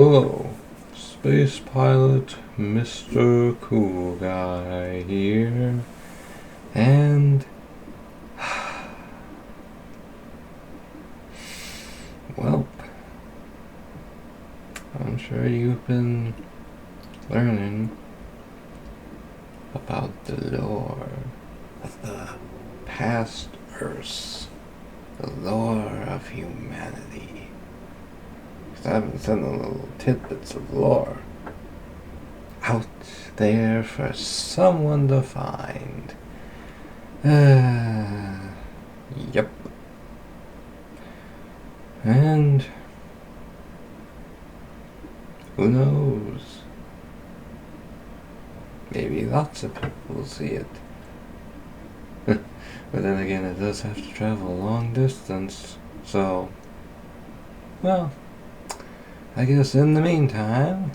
Hello, space pilot Mr. Cool Guy here, and well, I'm sure you've been learning about the lore of the past Earths, the lore of humanity. Because I've been sending little tidbits of lore out there for someone to find. Yep. And who knows? Maybe lots of people will see it. But then again, it does have to travel a long distance, so, well, I guess in the meantime,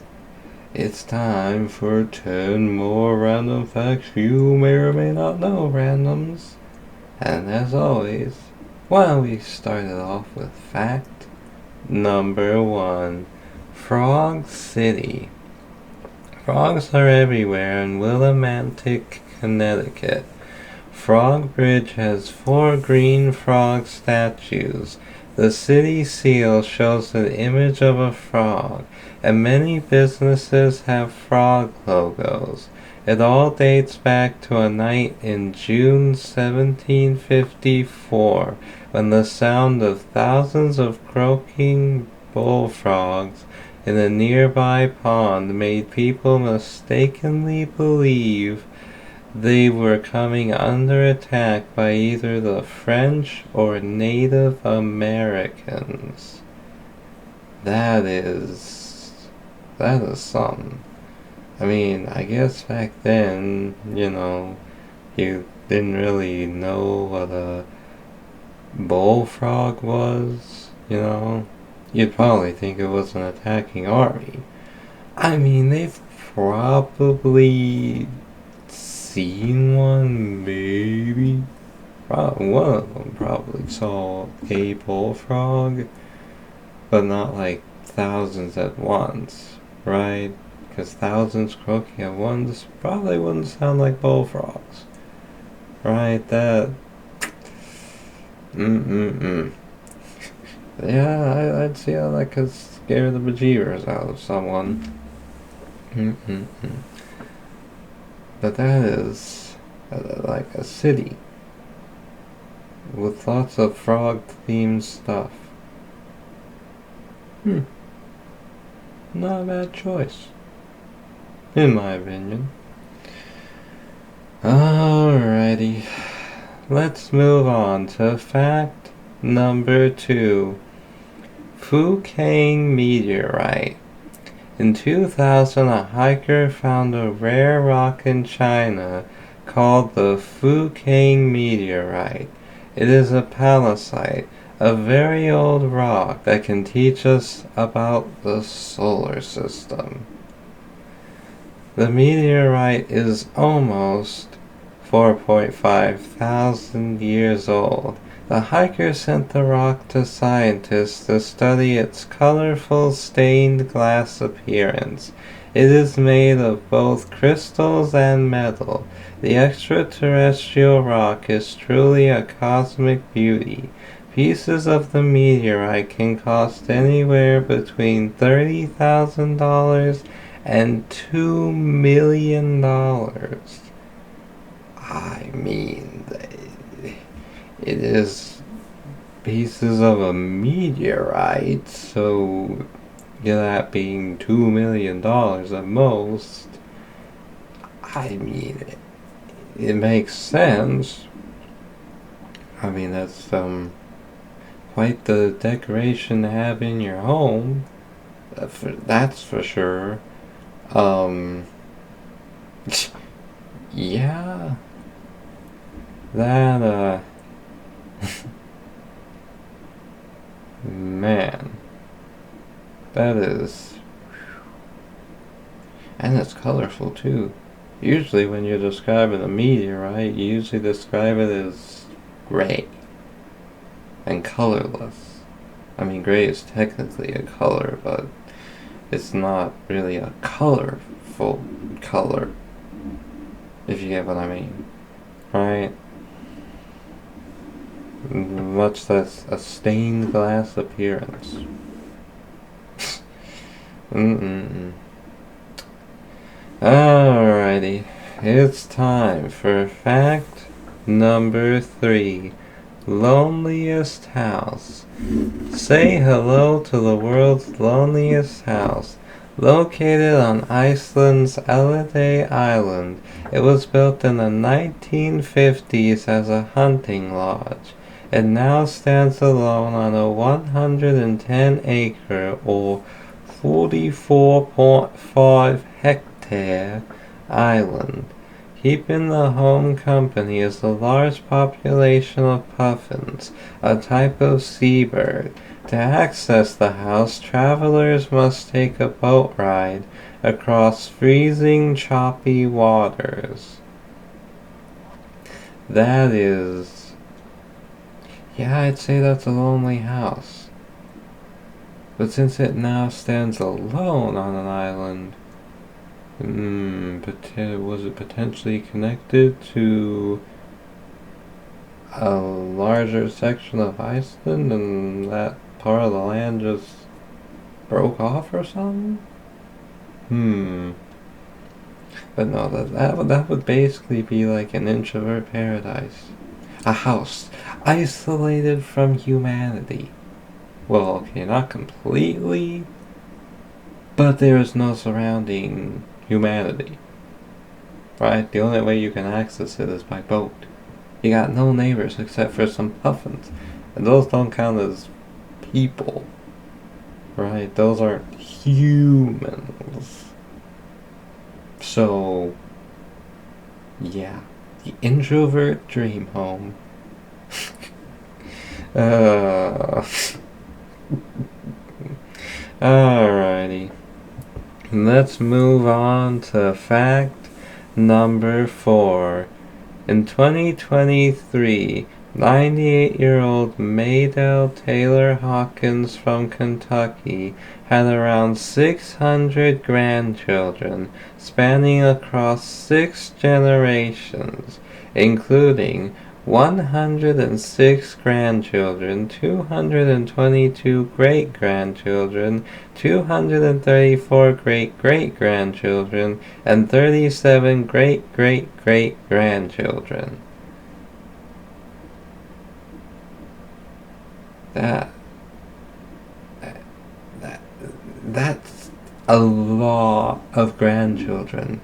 it's time for 10 more random facts you may or may not know, randoms. And as always, well, we started off with fact number 1. Frog City. Frogs are everywhere in Willimantic, Connecticut. Frog Bridge has 4 green frog statues. The city seal shows an image of a frog, and many businesses have frog logos. It all dates back to a night in June 1754, when the sound of thousands of croaking bullfrogs in a nearby pond made people mistakenly believe they were coming under attack by either the French or Native Americans. That is something. I mean, I guess back then, you didn't really know what a bullfrog was, You'd probably think it was an attacking army. I mean, they've probably seen one, maybe. One of them probably saw a bullfrog, but not like thousands at once, right? Because thousands croaking at once probably wouldn't sound like bullfrogs, right? Yeah, I'd see how that could scare the bejeebers out of someone. But that is like a city with lots of frog-themed stuff. Not a bad choice, in my opinion. Alrighty, let's move on to fact number 2. Fukang meteorite. In 2000, a hiker found a rare rock in China called the Fukang meteorite. It is a palisite, a very old rock that can teach us about the solar system. The meteorite is almost 4.5 thousand years old. The hiker sent the rock to scientists to study its colorful stained glass appearance. It is made of both crystals and metal. The extraterrestrial rock is truly a cosmic beauty. Pieces of the meteorite can cost anywhere between $30,000 and $2 million. I mean, it is pieces of a meteorite, so that being $2 million at most, I mean, it makes sense. I mean, that's quite the decoration to have in your home. That's for sure. Yeah. That, man. That is... And it's colorful, too. Usually when you're describing a meteorite, you usually describe it as gray and colorless. I mean, gray is technically a color, but It's not really a colorful color, if you get what I mean. Right? Much less a stained glass appearance. Mm-mm-mm. Alrighty. It's time for fact number 3. Loneliest house. Say hello to the world's loneliest house. Located on Iceland's Elliday Island, it was built in the 1950s as a hunting lodge. It now stands alone on a 110-acre or 44.5 hectare island. Keeping the home company is the large population of puffins, a type of seabird. To access the house, travelers must take a boat ride across freezing, choppy waters. That is... Yeah, I'd say that's a lonely house. But since it now stands alone on an island, was it potentially connected to a larger section of Iceland and that part of the land just broke off or something? But no, that would basically be like an introvert paradise. A house isolated from humanity. Well, okay, not completely, but there is no surrounding humanity. Right? The only way you can access it is by boat. You got no neighbors except for some puffins. And those don't count as people. Right? Those aren't humans. So, yeah. The introvert dream home. Alrighty. Let's move on to fact number 4. In 2023, 98-year-old Maydell Taylor Hawkins from Kentucky had around 600 grandchildren spanning across 6 generations, including 106 grandchildren, 222 great-grandchildren, 234 great-great-grandchildren, and 37 great-great-great-grandchildren. That's a lot of grandchildren.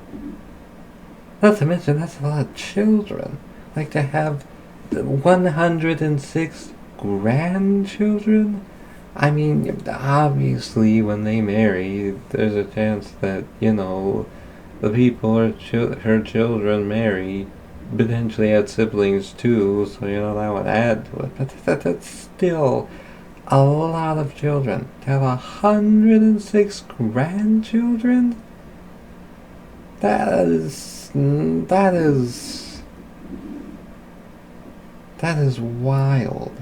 Not to mention, that's a lot of children. Like, to have 106 grandchildren? I mean, obviously, when they marry, there's a chance that, the people her children marry potentially had siblings too, so, that would add to it. But that's still a lot of children. To have 106 grandchildren? That is wild.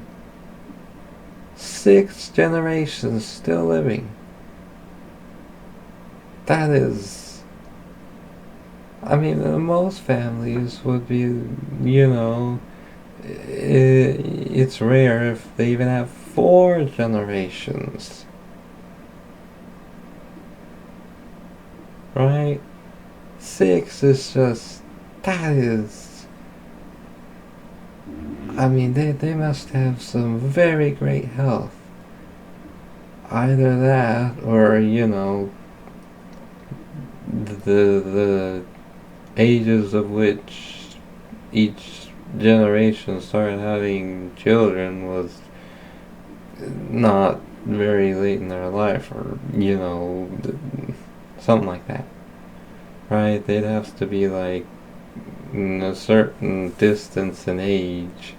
6 generations still living. That is... I mean, most families would be, it's rare if they even have 4 generations. Right? 6 is just... That is... I mean, they must have some very great health. Either that, or, the ages of which each generation started having children was not very late in their life, or, something like that. Right? They'd have to be like a certain distance in age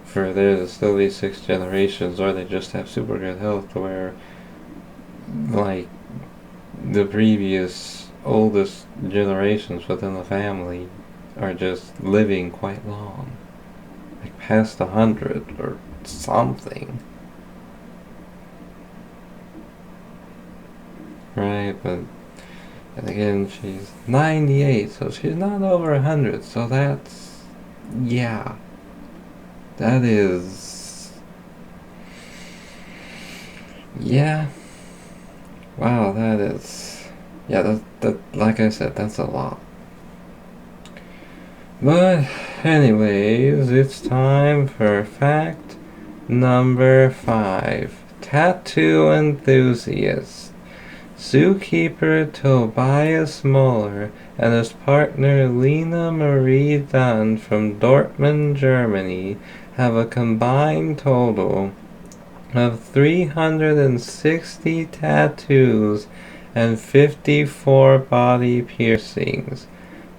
for there to still be 6 generations, or they just have super good health to where, like, the previous oldest generations within the family are just living quite long, like past 100 or something. right? But and again, she's 98, so she's not over 100. So that's, yeah, that is, yeah, wow, that is, yeah, that like I said, that's a lot. But anyways, it's time for fact number 5. Tattoo enthusiast. Zookeeper Tobias Muller and his partner Lena Marie Dunn from Dortmund, Germany have a combined total of 360 tattoos and 54 body piercings.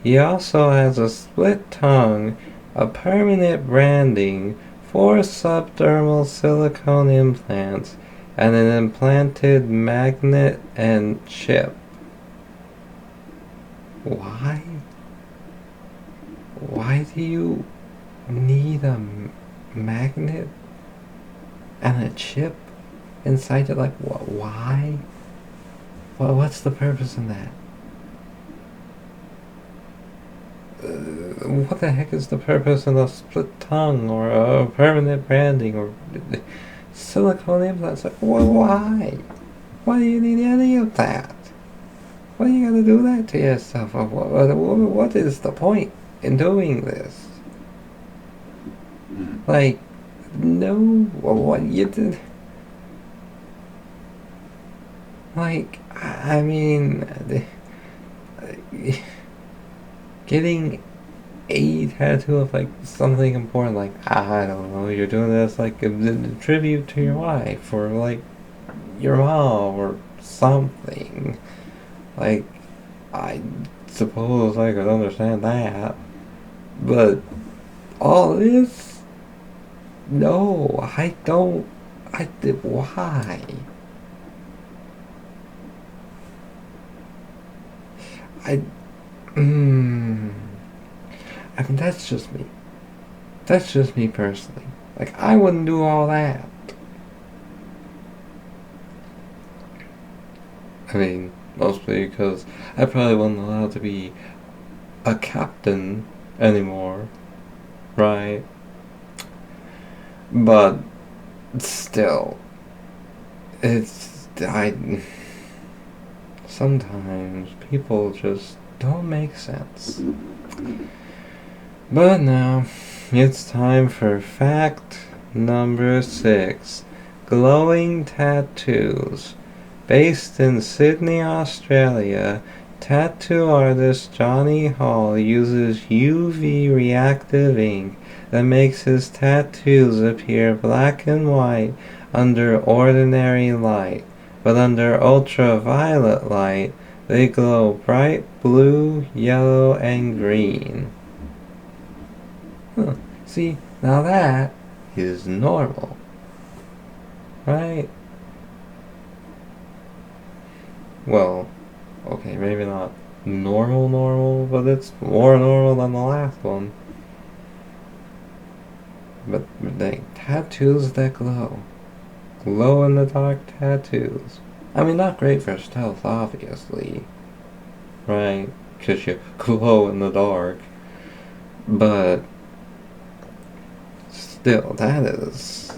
He also has a split tongue, a permanent branding, 4 subdermal silicone implants, and an implanted magnet and chip. Why? Why do you need a magnet and a chip inside it? Like, why? What's the purpose in that? What the heck is the purpose of a split tongue or a permanent branding or silicone implants? Like, why? Why do you need any of that? Why do you gotta do that to yourself? What is the point in doing this? Like, no, what you did. Like, I mean, getting a tattoo of like something important, like I don't know, you're doing this like a tribute to your wife or like your mom or something. Like, I suppose I could understand that, but all this, no, I don't. I did. Why? I. I mean, that's just me. That's just me personally. Like, I wouldn't do all that. I mean, mostly because I probably wasn't allowed to be a captain anymore, right? But still, sometimes people just don't make sense. But now, it's time for fact number 6. Glowing tattoos. Based in Sydney, Australia, tattoo artist Johnny Hall uses UV reactive ink that makes his tattoos appear black and white under ordinary light, but under ultraviolet light they glow bright blue, yellow, and green. Huh. See, now that is normal, right? Well, okay, maybe not normal, but it's more normal than the last one. But dang, tattoos that glow. Glow in the dark tattoos. I mean, not great for stealth, obviously. Right? Because you glow in the dark. But still, that is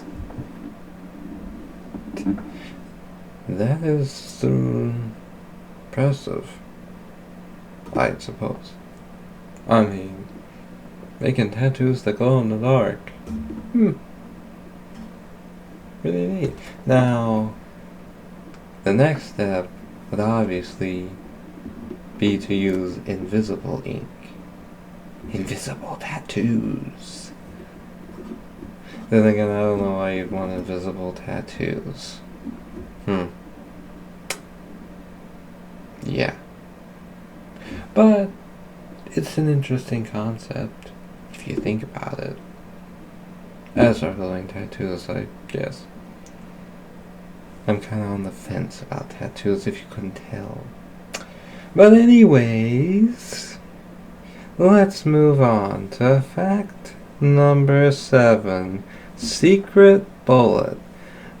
impressive, I suppose. I mean, making tattoos that glow in the dark. Really neat. Now, the next step would obviously be to use invisible ink. Invisible tattoos. Then again, I don't know why you'd want invisible tattoos. Yeah. But it's an interesting concept, if you think about it. As are glowing tattoos, I guess. I'm kind of on the fence about tattoos, if you couldn't tell. But anyways, let's move on to fact number 7. Secret bullet.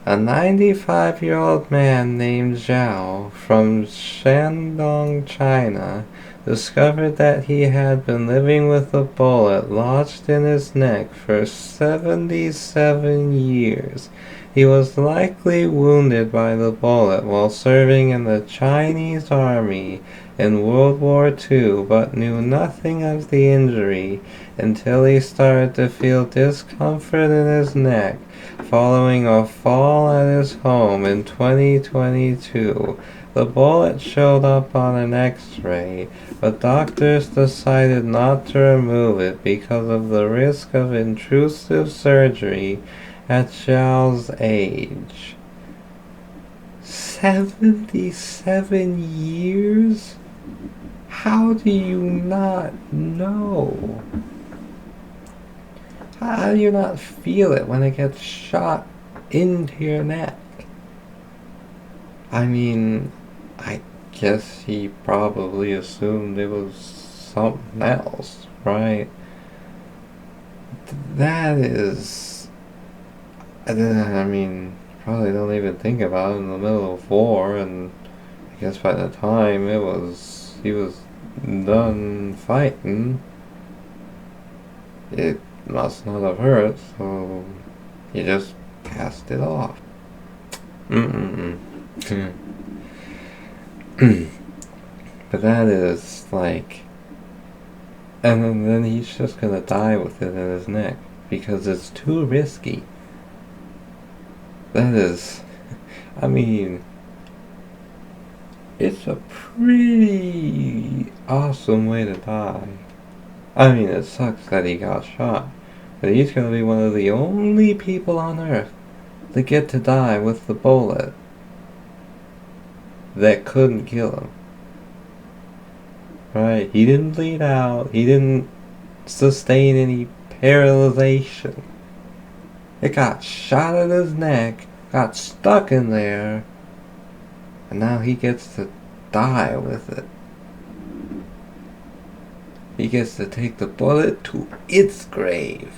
A 95-year-old man named Zhao from Shandong, China, discovered that he had been living with a bullet lodged in his neck for 77 years. He was likely wounded by the bullet while serving in the Chinese army in World War II, but knew nothing of the injury until he started to feel discomfort in his neck following a fall at his home in 2022. The bullet showed up on an X-ray, but doctors decided not to remove it because of the risk of intrusive surgery at Zhao's age. 77 years? How do you not know? How do you not feel it when it gets shot into your neck? I mean, I guess he probably assumed it was something else, right? That is... I mean, probably don't even think about it in the middle of war, and I guess by the time he was done fighting, it must not have hurt, so he just cast it off. But that is like... And then he's just gonna die with it in his neck, because it's too risky. That is... I mean... It's a pretty awesome way to die. I mean, it sucks that he got shot, but he's gonna be one of the only people on Earth that get to die with the bullet that couldn't kill him. Right? He didn't bleed out. He didn't sustain any paralyzation. It got shot in his neck, got stuck in there, and now he gets to die with it. He gets to take the bullet to its grave.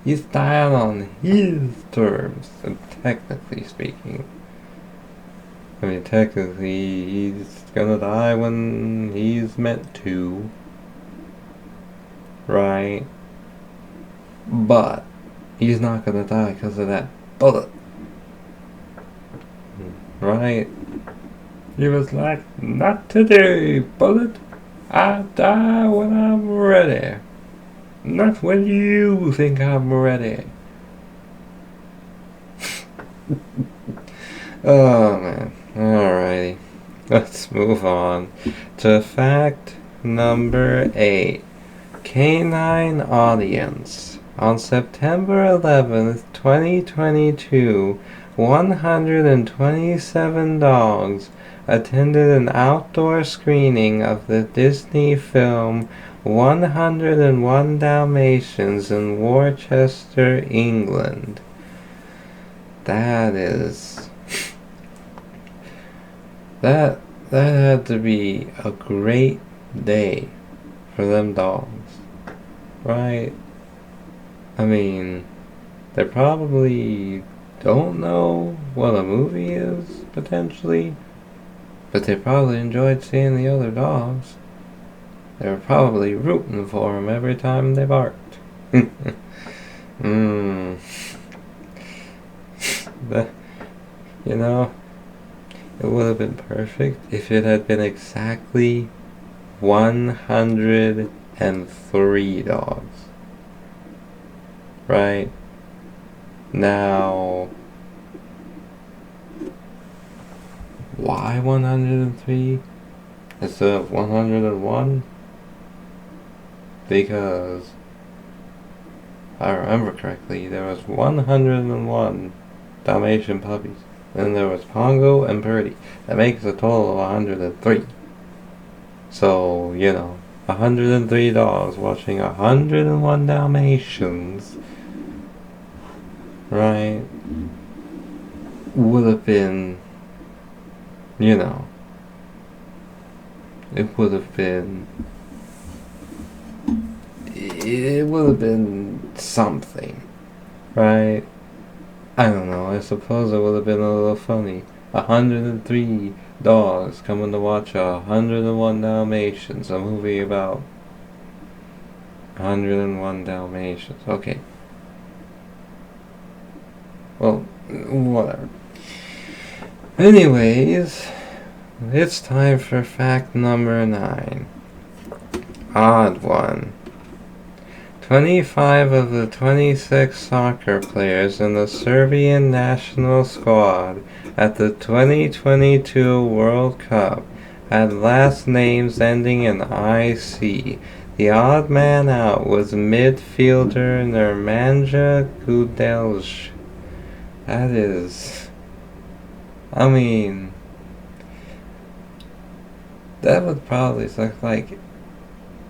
He's dying on his terms, and technically speaking. I mean, technically, he's gonna die when he's meant to. Right? But he's not gonna die because of that bullet. Right? He was like, not today, bullet. I die when I'm ready. Not when you think I'm ready. Oh man. Alrighty. Let's move on to fact number 8. Canine audience. On September 11th, 2022, 127 dogs attended an outdoor screening of the Disney film 101 Dalmatians in Worcester, England. That is... That had to be a great day for them dogs. Right? I mean, they probably don't know what a movie is, potentially. But they probably enjoyed seeing the other dogs. They were probably rooting for them every time they barked. But, you know, it would have been perfect if it had been exactly 103 dogs. Right? Now... Why 103 instead of 101? Because, if I remember correctly, there was 101 Dalmatian puppies. Then there was Pongo and Purdy. That makes a total of 103. So, 103 dogs watching 101 Dalmatians, right, would have been... it would have been something, right? I don't know, I suppose it would have been a little funny. 103 dogs coming to watch 101 Dalmatians, a movie about 101 Dalmatians. Okay. Well, whatever. Anyways, it's time for fact number 9. Odd one. 25 of the 26 soccer players in the Serbian national squad at the 2022 World Cup had last names ending in IC. The odd man out was midfielder Nemanja Gudelj. That is... I mean... that would probably look like...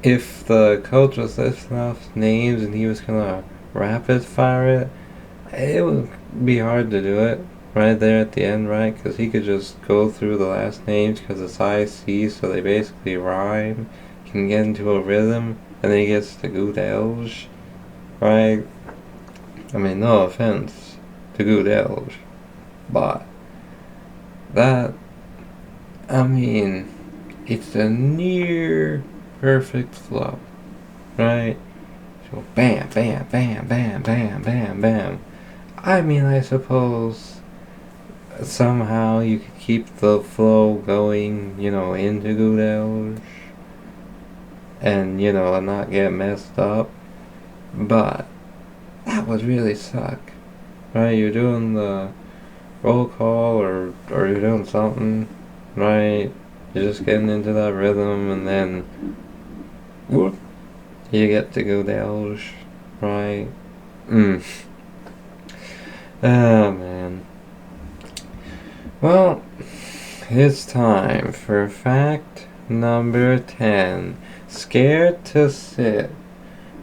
if the coach was listing off names and he was gonna rapid fire it would be hard to do it right there at the end, right? Because he could just go through the last names because it's IC, so they basically rhyme, can get into a rhythm, and then he gets to Gudelj, right? I mean, no offense to Gudelj, but that, I mean, it's a near perfect flow, right? So bam, bam, bam, bam, bam, bam, bam. I mean, I suppose somehow you could keep the flow going, into Gudelj, and, not get messed up. But that would really suck, right? You're doing the roll call or you're doing something, right? You're just getting into that rhythm, and then whoop, you get to Gudelj, right? Oh, man. Well, it's time for fact number 10. Scared to sit.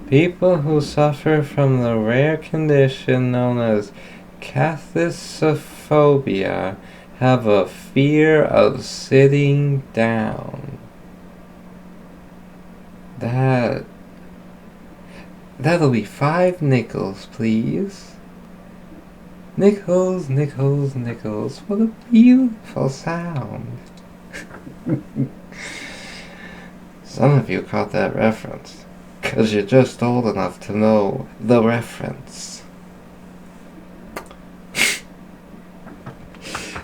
People who suffer from the rare condition known as cathysophobia have a fear of sitting down. That'll be 5 nickels, please. Nickels, nickels, nickels. What a beautiful sound. Some of you caught that reference, 'cause you're just old enough to know the reference.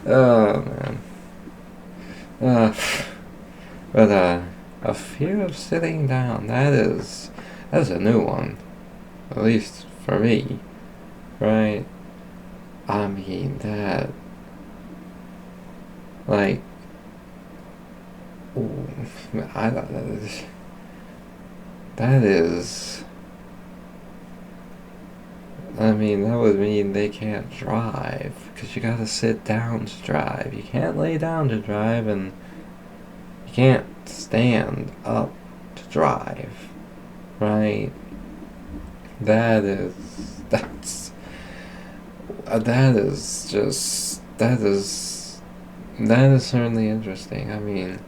Oh, man. But a fear of sitting down, that's a new one. At least for me, right? I mean, that, like, ooh, that is, I mean, that would mean they can't drive, because you gotta sit down to drive. You can't lay down to drive, and you can't stand up to drive, right? That is certainly interesting. I mean,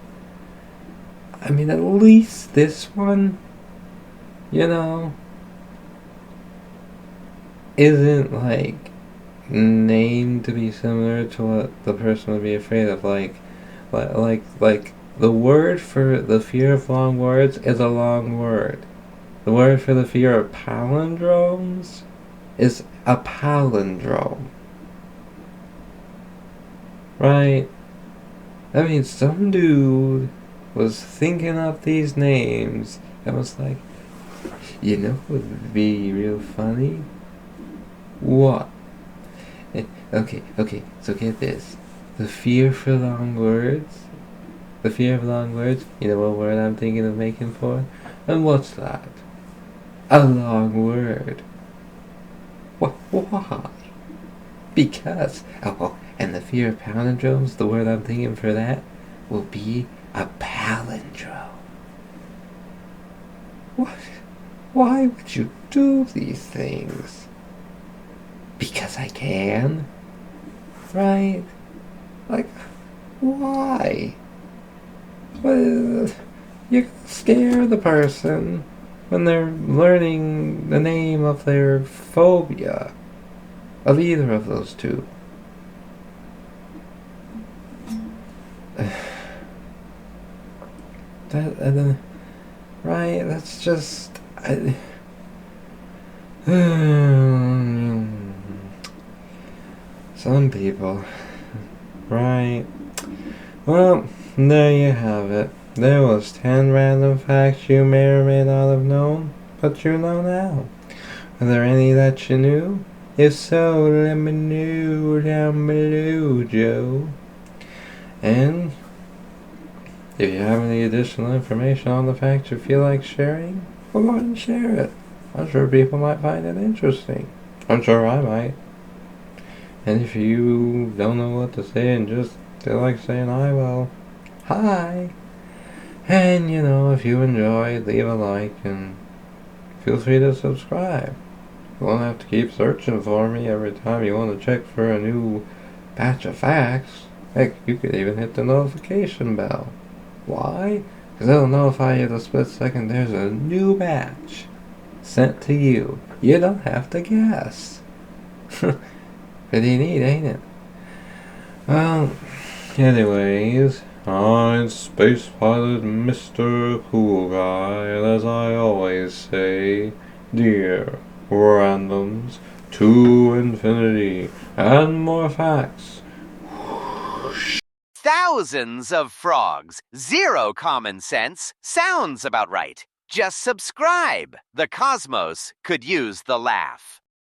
at least this one, isn't like named to be similar to what the person would be afraid of. Like the word for the fear of long words is a long word. The word for the fear of palindromes is a palindrome. Right? That means some dude was thinking up these names and was like, what would be real funny? What? Okay, so get this. The fear for long words. The fear of long words. You know what word I'm thinking of making for? And what's that? A long word. Why? Because, and the fear of palindromes, the word I'm thinking for that, will be a palindrome. What? Why would you do these things? Because I can. Right? Like, why? You scare the person when they're learning the name of their phobia. of either of those two. Right? That's just... some people. Right. Well, there you have it. There was 10 random facts you may or may not have known, but you know now. Are there any that you knew? If so, let me know down below, Joe. And if you have any additional information on the facts you feel like sharing, well, go ahead and share it. I'm sure people might find it interesting. I'm sure I might. And if you don't know what to say and just feel like saying hi, well, hi. And if you enjoyed, leave a like and feel free to subscribe. You won't have to keep searching for me every time you want to check for a new batch of facts. Heck, you could even hit the notification bell. Why? Because it'll notify you the split second there's a new batch sent to you. You don't have to guess. Pretty neat, ain't it? Well, anyways, I'm Space Pilot Mr. Cool Guy, and as I always say, dear randoms, to infinity and more facts. Thousands of frogs, zero common sense, sounds about right. Just subscribe. The cosmos could use the laugh.